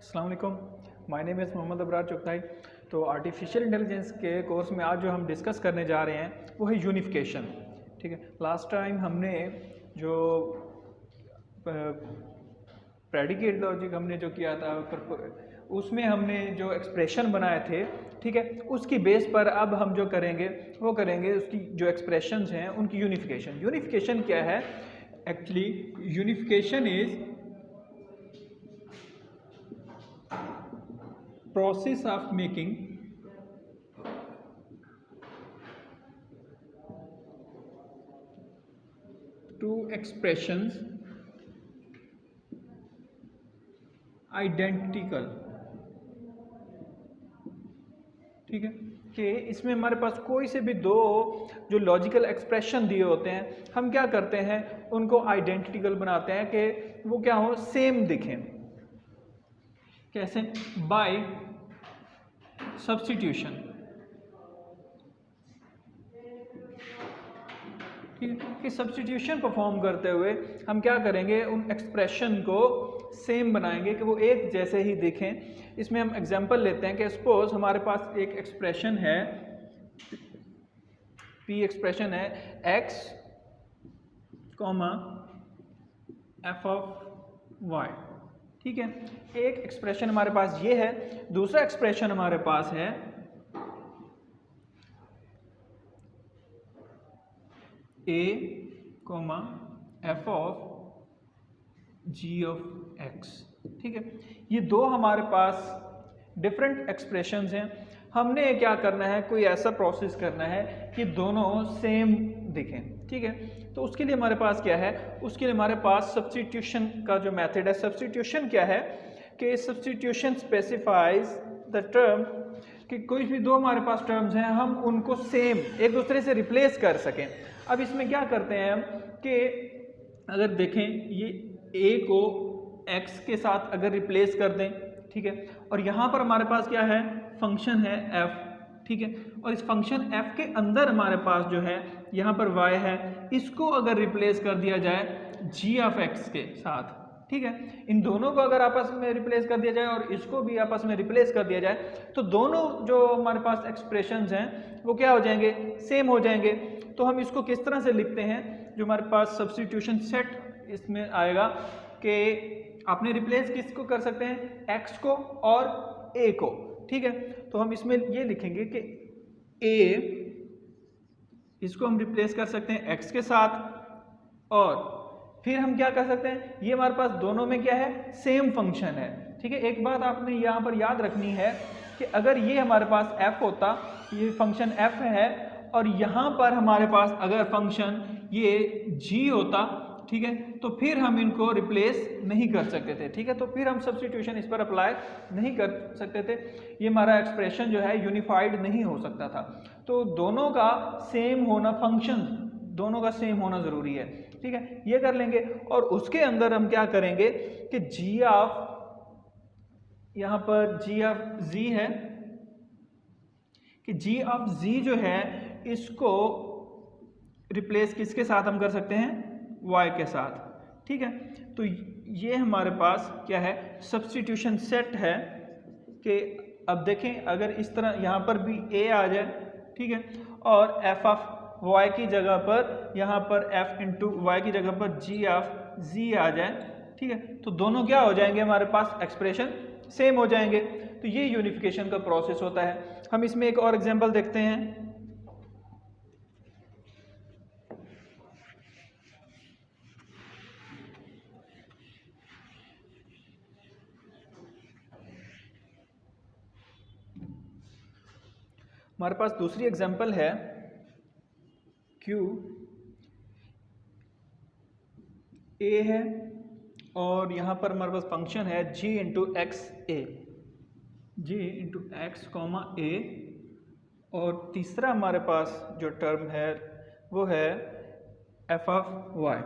अस्सलाम वालेकुम, my name is Mohammad Abrar Chughtai. तो आर्टिफिशियल इंटेलिजेंस के कोर्स में आज जो हम डिस्कस करने जा रहे हैं वो है यूनिफिकेशन। ठीक है, लास्ट टाइम हमने जो प्रेडिकेट लॉजिक हमने जो किया था उसमें हमने जो एक्सप्रेशन बनाए थे, ठीक है, उसकी बेस पर अब हम जो करेंगे वो करेंगे उसकी जो एक्सप्रेशंस हैं उनकी यूनिफिकेशन। यूनिफिकेशन क्या है? Actually unification is process of making two expressions identical। ठीक है, कि इसमें हमारे पास कोई से भी दो जो लॉजिकल एक्सप्रेशन दिए होते हैं, हम क्या करते हैं उनको आइडेंटिकल बनाते हैं कि वो क्या हो, सेम दिखें। कैसे? By substitution. ठीक है, कि सब्स्टिट्यूशन परफॉर्म करते हुए हम क्या करेंगे, उन एक्सप्रेशन को सेम बनाएंगे कि वो एक जैसे ही दिखें। इसमें हम एग्जांपल लेते हैं कि सपोज हमारे पास एक एक्सप्रेशन है, पी एक्सप्रेशन है x comma F of Y. ठीक है, एक एक्सप्रेशन हमारे पास ये है, दूसरा एक्सप्रेशन हमारे पास है a comma F of G of X. ठीक है, ये दो हमारे पास डिफरेंट एक्सप्रेशंस हैं। हमने क्या करना है, कोई ऐसा प्रोसेस करना है कि दोनों सेम दिखें। ठीक है, तो उसके लिए हमारे पास क्या है, उसके लिए हमारे पास सब्स्टिट्यूशन का जो मेथड है। सब्स्टिट्यूशन क्या है कि सब्स्टिट्यूशन स्पेसिफाइज द टर्म कि कोई भी दो हमारे पास टर्म्स हैं, हम उनको सेम एक दूसरे से रिप्लेस कर सकें। अब इसमें क्या करते हैं हम कि अगर देखें ये a को x के साथ अगर रिप्लेस कर दें, ठीक है, और यहाँ पर हमारे पास क्या है, फंक्शन है f। ठीक है, और इस फंक्शन f के अंदर हमारे पास जो है यहाँ पर y है, इसको अगर रिप्लेस कर दिया जाए g ऑफ x के साथ, ठीक है, इन दोनों को अगर आपस में रिप्लेस कर दिया जाए और इसको भी आपस में रिप्लेस कर दिया जाए, तो दोनों जो हमारे पास एक्सप्रेशंस हैं वो क्या हो जाएंगे, सेम हो जाएंगे। तो हम इसको किस तरह से लिखते हैं, जो हमारे पास सब्स्टिट्यूशन सेट इसमें आएगा कि आपने रिप्लेस किसको कर सकते हैं, x को और a को। ठीक है, तो हम इसमें ये लिखेंगे कि a इसको हम रिप्लेस कर सकते हैं x के साथ, और फिर हम क्या कर सकते हैं, ये हमारे पास दोनों में क्या है, सेम फंक्शन है। ठीक है, एक बात आपने यहाँ पर याद रखनी है कि अगर ये हमारे पास f होता, ये फंक्शन f है, और यहाँ पर हमारे पास अगर फंक्शन ये g होता, ठीक है, तो फिर हम इनको रिप्लेस नहीं कर सकते थे। ठीक है, तो फिर हम सब्स्टिट्यूशन इस पर अप्लाई नहीं कर सकते थे, ये हमारा एक्सप्रेशन जो है यूनिफाइड नहीं हो सकता था। तो दोनों का सेम होना, फंक्शन दोनों का सेम होना ज़रूरी है। ठीक है, ये कर लेंगे, और उसके अंदर हम क्या करेंगे कि जी ऑफ, यहाँ पर जी ऑफ जी है, कि जी ऑफ जी जो है इसको रिप्लेस किसके साथ हम कर सकते हैं, y के साथ। ठीक है, तो ये हमारे पास क्या है, सब्स्टिट्यूशन सेट है कि अब देखें अगर इस तरह यहाँ पर भी a आ जाए, ठीक है, और f ऑफ y की जगह पर, यहाँ पर f इंटू वाई की जगह पर g ऑफ z आ जाए, ठीक है, तो दोनों क्या हो जाएंगे, हमारे पास एक्सप्रेशन सेम हो जाएंगे। तो ये यूनिफिकेशन का प्रोसेस होता है। हम इसमें एक और एग्जांपल देखते हैं। हमारे पास दूसरी एग्जांपल है Q A है, और यहाँ पर हमारे पास फंक्शन है G इंटू एक्स ए, G इंटू एक्स कॉमा ए, और तीसरा हमारे पास जो टर्म है वो है f ऑफ y।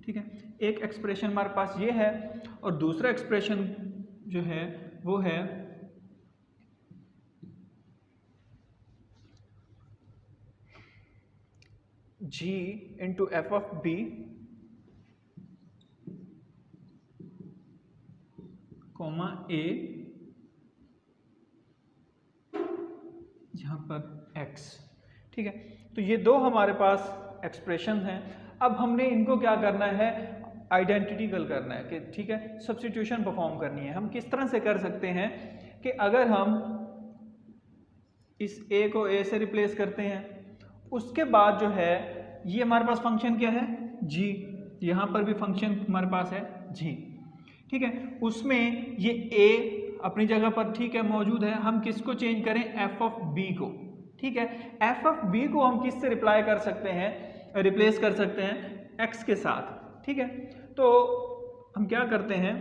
ठीक है, एक एक्सप्रेशन हमारे पास ये है, और दूसरा एक्सप्रेशन जो है वो है g into F of b comma A, यहाँ पर x। ठीक है, तो ये दो हमारे पास एक्सप्रेशन हैं। अब हमने इनको क्या करना है, आइडेंटिकल करना है कि ठीक है, सब्स्टिट्यूशन परफॉर्म करनी है। हम किस तरह से कर सकते हैं कि अगर हम इस a को a से रिप्लेस करते हैं, उसके बाद जो है ये हमारे पास फंक्शन क्या है, g, यहाँ पर भी फंक्शन हमारे पास है g। ठीक है, उसमें ये a अपनी जगह पर ठीक है मौजूद है, हम किसको चेंज करें, f ऑफ b को। ठीक है, f ऑफ b को हम किस से रिप्लाई कर सकते हैं, रिप्लेस कर सकते हैं x के साथ। ठीक है, तो हम क्या करते हैं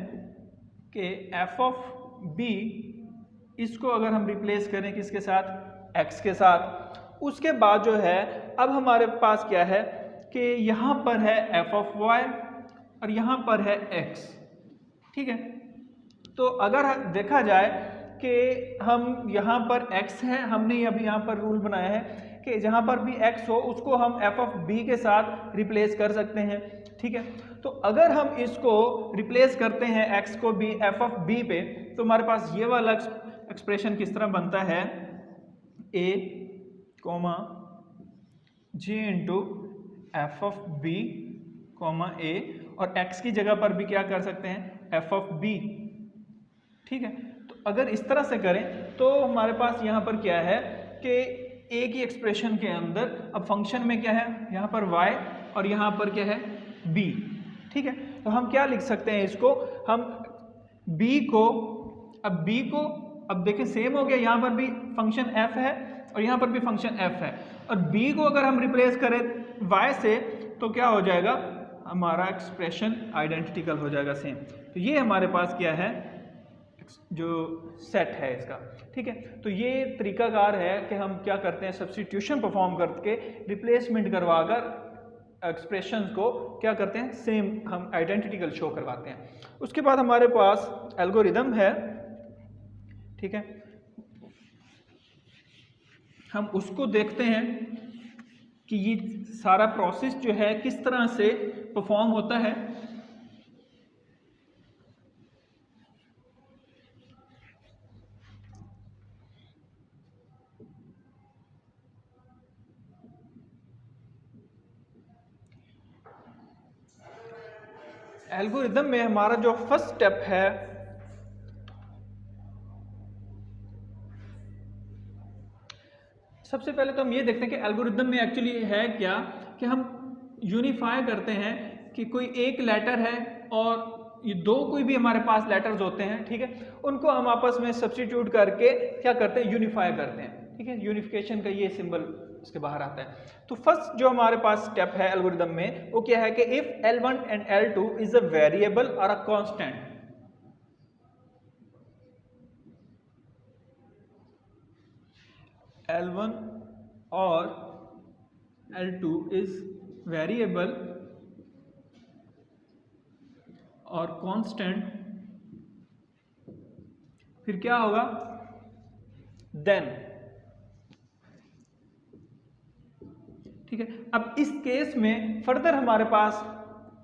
कि f ऑफ b, इसको अगर हम रिप्लेस करें किसके साथ, x के साथ, उसके बाद जो है अब हमारे पास क्या है कि यहाँ पर है f ऑफ y और यहाँ पर है x। ठीक है, तो अगर देखा जाए कि हम यहाँ पर x है, हमने अभी यहाँ पर रूल बनाया है कि जहाँ पर भी x हो उसको हम f ऑफ b के साथ रिप्लेस कर सकते हैं। ठीक है, तो अगर हम इसको रिप्लेस करते हैं x को भी f ऑफ b पे, तो हमारे पास ये वाला एक्सप्रेशन किस तरह बनता है, a comma j into F of b comma a, और x की जगह पर भी क्या कर सकते हैं, f ऑफ b। ठीक है, तो अगर इस तरह से करें तो हमारे पास यहाँ पर क्या है कि a की एक्सप्रेशन के अंदर अब फंक्शन में क्या है, यहाँ पर y और यहाँ पर क्या है b। ठीक है, तो हम क्या लिख सकते हैं इसको, हम b को, अब b को अब देखें सेम हो गया, यहाँ पर भी फंक्शन f है और यहाँ पर भी फंक्शन f है, और b को अगर हम रिप्लेस करें y से तो क्या हो जाएगा, हमारा एक्सप्रेशन आइडेंटिकल हो जाएगा सेम। तो ये हमारे पास क्या है, जो सेट है इसका। ठीक है, तो ये तरीकाकार है कि हम क्या करते हैं, सब्स्टिट्यूशन परफॉर्म करके रिप्लेसमेंट करवाकर एक्सप्रेशंस को क्या करते हैं, सेम हम आइडेंटिकल शो करवाते हैं। उसके बाद हमारे पास एल्गोरिदम है। ठीक है, हम उसको देखते हैं कि ये सारा प्रोसेस जो है किस तरह से परफॉर्म होता है। एल्गोरिदम में हमारा जो फर्स्ट स्टेप है, सबसे पहले तो हम ये देखते हैं कि एल्गोरिदम में एक्चुअली है क्या, कि हम यूनिफाई करते हैं कि कोई एक लेटर है और ये दो कोई भी हमारे पास लेटर्स होते हैं। ठीक है, उनको हम आपस में सब्स्टिट्यूट करके क्या करते हैं, यूनिफाई करते हैं। ठीक है, यूनिफिकेशन का ये सिंबल इसके बाहर आता है। तो फर्स्ट जो हमारे पास स्टेप है एल्गोरिदम में वो क्या है कि if L1 and L2 is a variable और अ कांस्टेंट, L1 और L2 इज वेरिएबल और कांस्टेंट, फिर क्या होगा, देन। ठीक है, अब इस केस में फर्दर हमारे पास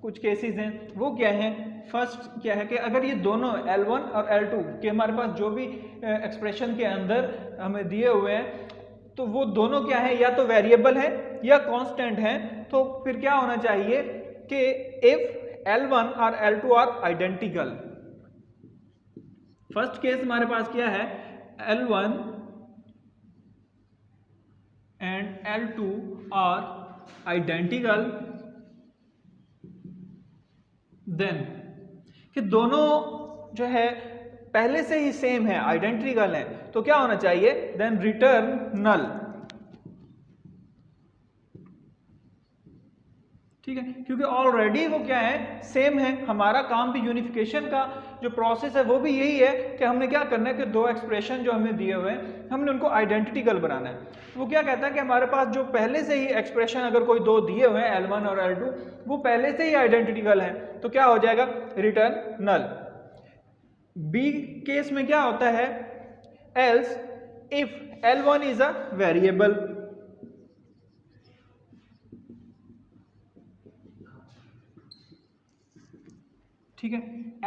कुछ केसेस हैं, वो क्या है, फर्स्ट क्या है कि अगर ये दोनों L1 और L2 के हमारे पास जो भी एक्सप्रेशन के अंदर हमें दिए हुए हैं, तो वो दोनों क्या है, या तो वेरिएबल है या कांस्टेंट है। तो फिर क्या होना चाहिए कि इफ L1 और L2 are identical, first case हमारे पास क्या है, L1 and L2 are identical, then कि दोनों जो है पहले से ही सेम है, आइडेंटिकल है, तो क्या होना चाहिए, देन रिटर्न नल। ठीक है, क्योंकि ऑलरेडी वो क्या है, सेम है। हमारा काम भी यूनिफिकेशन का जो प्रोसेस है वो भी यही है कि हमने क्या करना है कि दो एक्सप्रेशन जो हमें दिए हुए हैं हमने उनको आइडेंटिकल बनाना है। तो वो क्या कहता है कि हमारे पास जो पहले से ही एक्सप्रेशन अगर कोई दो दिए हुए हैं L1 और L2 वो पहले से ही आइडेंटिकल है, तो क्या हो जाएगा, रिटर्न नल। बी केस में क्या होता है, else if L1 is a variable, ठीक है।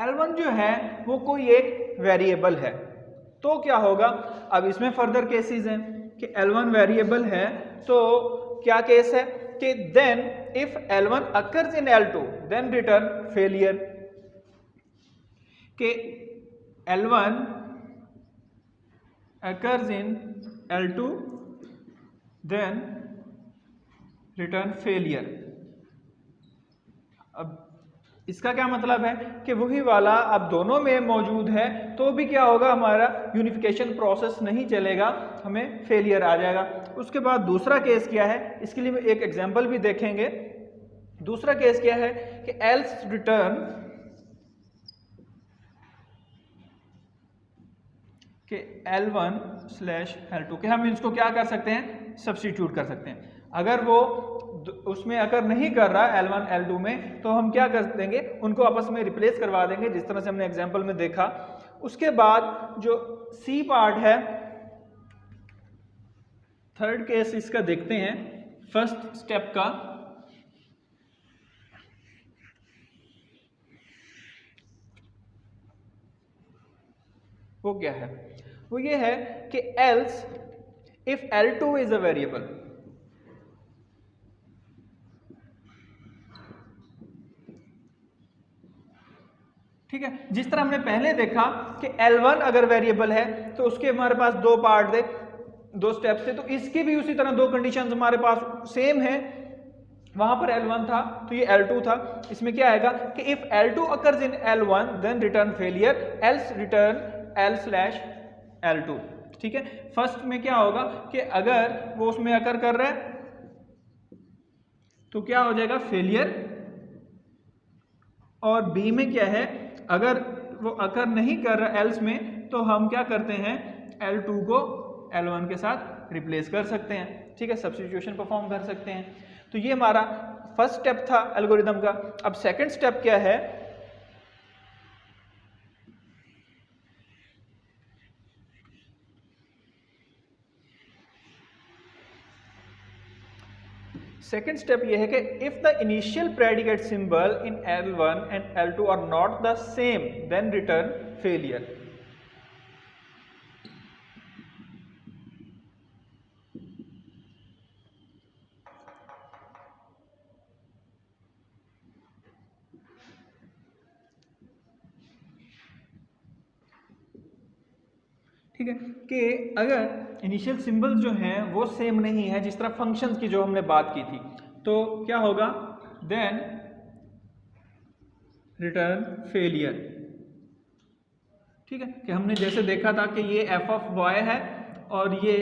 L1 जो है वो कोई एक वेरिएबल है, तो क्या होगा, अब इसमें फर्दर केसेस हैं कि L1 वेरिएबल है, तो क्या केस है कि then if L1 occurs in L2 then return failure, कि L1 occurs in L2 then return failure। अब इसका क्या मतलब है कि वही वाला अब दोनों में मौजूद है तो भी क्या होगा, हमारा यूनिफिकेशन प्रोसेस नहीं चलेगा, हमें फेलियर आ जाएगा। उसके बाद दूसरा केस क्या है, इसके लिए एक एग्जांपल भी देखेंगे। दूसरा केस क्या है कि एल्स रिटर्न कि L1/L2 के हम इसको क्या कर सकते हैं, सब्स्टिट्यूट कर सकते हैं। अगर वो उसमें अगर नहीं कर रहा L1 L2 में, तो हम क्या कर देंगे, उनको आपस में रिप्लेस करवा देंगे जिस तरह से हमने एग्जांपल में देखा। उसके बाद जो सी पार्ट है, थर्ड केस इसका देखते हैं फर्स्ट स्टेप का। वो क्या है, वो ये है कि else if L2 is a variable, ठीक है। जिस तरह हमने पहले देखा कि L1 अगर वेरिएबल है तो उसके हमारे पास दो पार्ट थे, दो स्टेप्स थे, तो इसके भी उसी तरह दो कंडीशंस हमारे पास सेम है। वहां पर L1 था तो ये L2 था। इसमें क्या आएगा कि if L2 occurs in L1 then return failure else return L/L2, ठीक है। फर्स्ट में क्या होगा कि अगर वो उसमें अकर कर रहा है तो क्या हो जाएगा, फेलियर। और बी में क्या है, अगर वो अकर नहीं कर रहा एल्स में, तो हम क्या करते हैं, L2 को L1 के साथ रिप्लेस कर सकते हैं, ठीक है, सब्स्टिट्यूशन परफॉर्म कर सकते हैं। तो ये हमारा फर्स्ट स्टेप था एल्गोरिदम का। अब सेकंड स्टेप क्या है, सेकेंड स्टेप ये है कि if the initial predicate symbol in L1 and L2 are not the same then return failure. ठीक है, कि अगर इनिशियल सिंबल्स जो हैं वो सेम नहीं है, जिस तरह फंक्शंस की जो हमने बात की थी, तो क्या होगा, देन रिटर्न फेलियर। ठीक है, कि हमने जैसे देखा था कि ये f ऑफ y है और ये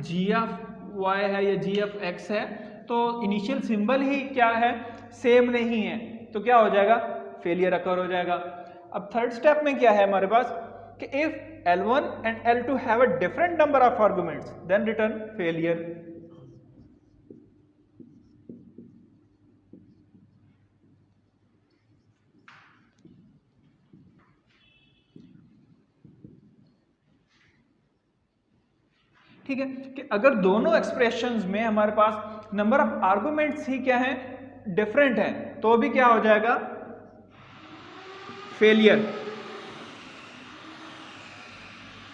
g ऑफ y है, ये g ऑफ x है, तो इनिशियल सिंबल ही क्या है, सेम नहीं है, तो क्या हो जाएगा, फेलियर अकर हो जाएगा। अब थर्ड स्टेप में क्या है हमारे पास कि if L1 and L2 have a different number of arguments then return failure। ठीक है, कि अगर दोनों एक्सप्रेशंस में हमारे पास नंबर ऑफ आर्गुमेंट्स ही क्या है, डिफरेंट है, तो भी क्या हो जाएगा, फेलियर।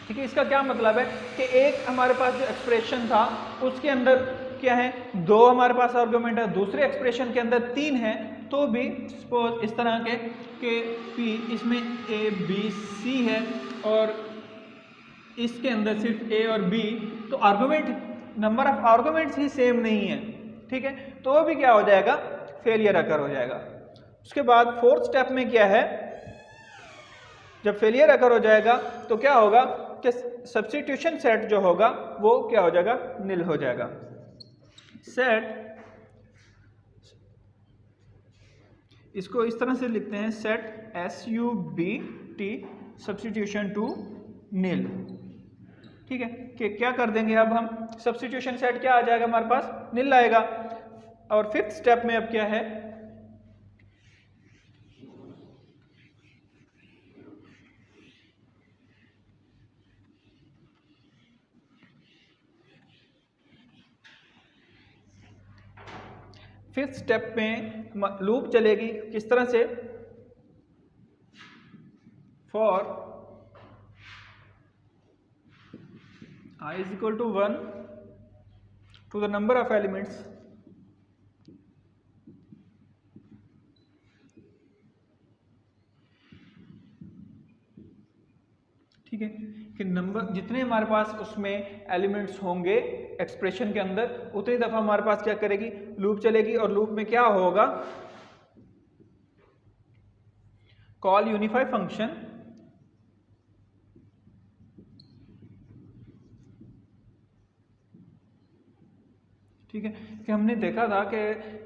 ठीक है, इसका क्या मतलब है कि एक हमारे पास जो एक्सप्रेशन था उसके अंदर क्या है, दो हमारे पास आर्गुमेंट है, दूसरे एक्सप्रेशन के अंदर तीन है, तो भी सपोज इस तरह के P इसमें A B C है और इसके अंदर सिर्फ A और B, तो argument number of arguments he same नहीं है, ठीक है, तो भी क्या हो जाएगा, फेलियर अकर हो जाएगा। उसके बाद फोर्थ स्टेप में क्या है, जब फेलियर अकर हो जाएगा तो क्या होगा कि सब्स्टिट्यूशन सेट जो होगा वो क्या हो जाएगा, निल हो जाएगा। सेट, इसको इस तरह से लिखते हैं, सेट SUBT सब्स्टिट्यूशन टू निल। ठीक है, कि क्या कर देंगे, अब हम सब्स्टिट्यूशन सेट क्या आ जाएगा हमारे पास, निल आएगा। और फिफ्थ स्टेप में अब क्या है, फिफ्थ स्टेप में लूप चलेगी किस तरह से, for I is equal to 1 to the number of elements ठीक है कि नंबर जितने हमारे पास उसमें एलिमेंट्स होंगे एक्सप्रेशन के अंदर उतनी दफा हमारे पास क्या करेगी लूप चलेगी और लूप में क्या होगा कॉल यूनिफाई फंक्शन ठीक है कि हमने देखा था कि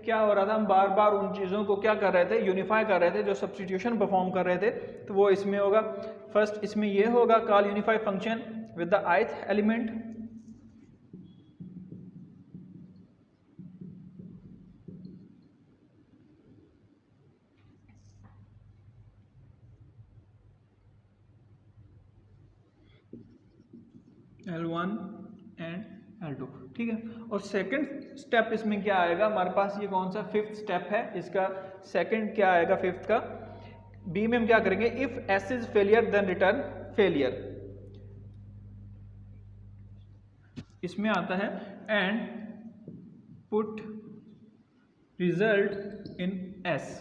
क्या हो रहा था हम बार बार उन चीज़ों को क्या कर रहे थे यूनिफाई कर रहे थे जो सब्स्टिट्यूशन परफॉर्म कर रहे थे तो वो इसमें होगा फर्स्ट इसमें ये होगा call unify function with the ith element L1 and L2 ठीक है और सेकंड स्टेप इसमें क्या आएगा हमारे पास ये कौन सा फिफ्थ स्टेप है इसका सेकंड क्या आएगा फिफ्थ का बी में हम क्या करेंगे if S is failure then return failure इसमें आता है and put result in S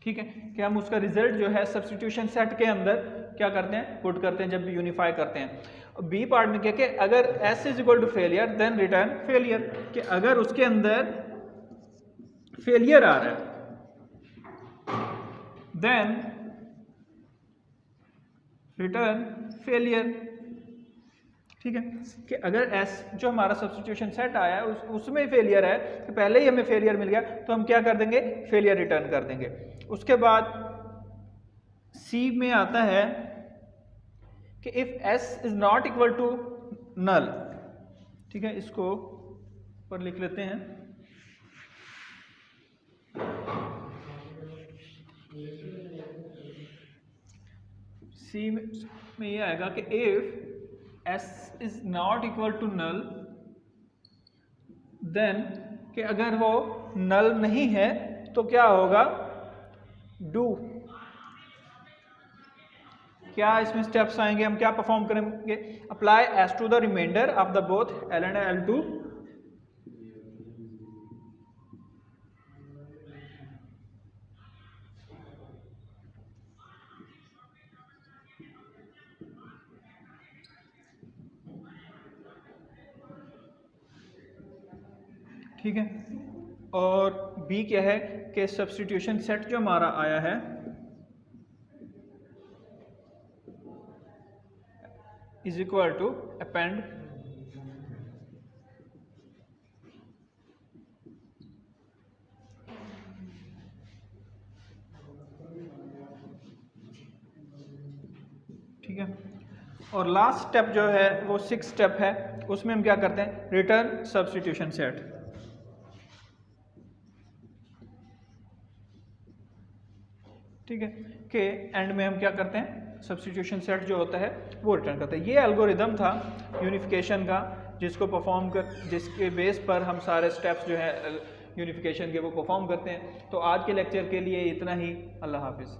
ठीक है कि हम उसका रिजल्ट जो है सब्स्टिट्यूशन सेट के अंदर क्या करते हैं पुट करते हैं जब भी यूनिफाई करते हैं बी पार्ट में क्या कि अगर S is equal to failure then return failure कि अगर उसके अंदर फेलियर आ रहा है देन रिटर्न फेलियर ठीक है कि अगर S जो हमारा सब्स्टिट्यूशन सेट आया है उसमें फेलियर है कि पहले ही हमें फेलियर मिल गया तो हम क्या कर देंगे फेलियर रिटर्न कर देंगे उसके बाद C में आता है कि if S is not equal to null ठीक है इसको पर लिख लेते हैं C में ये आएगा कि if S is not equal to null then कि अगर वो नल नहीं है तो क्या होगा डू क्या इसमें स्टेप्स आएंगे हम क्या परफॉर्म करेंगे apply S to the remainder of the both L and L2 ठीक है और B क्या है कि सब्स्टिट्यूशन सेट जो हमारा आया है इज इक्वल टू अपेंड ठीक है और लास्ट स्टेप जो है वो 6 स्टेप है उसमें हम क्या करते हैं रिटर्न सब्स्टिट्यूशन सेट ठीक है कि एंड में हम क्या करते हैं सब्स्टिट्यूशन सेट जो होता है वो रिटर्न करते हैं ये एल्गोरिदम था यूनिफिकेशन का जिसको परफॉर्म कर जिसके बेस पर हम सारे स्टेप्स जो है यूनिफिकेशन के वो परफॉर्म करते हैं तो आज के लेक्चर के लिए इतना ही अल्लाह हाफिज़।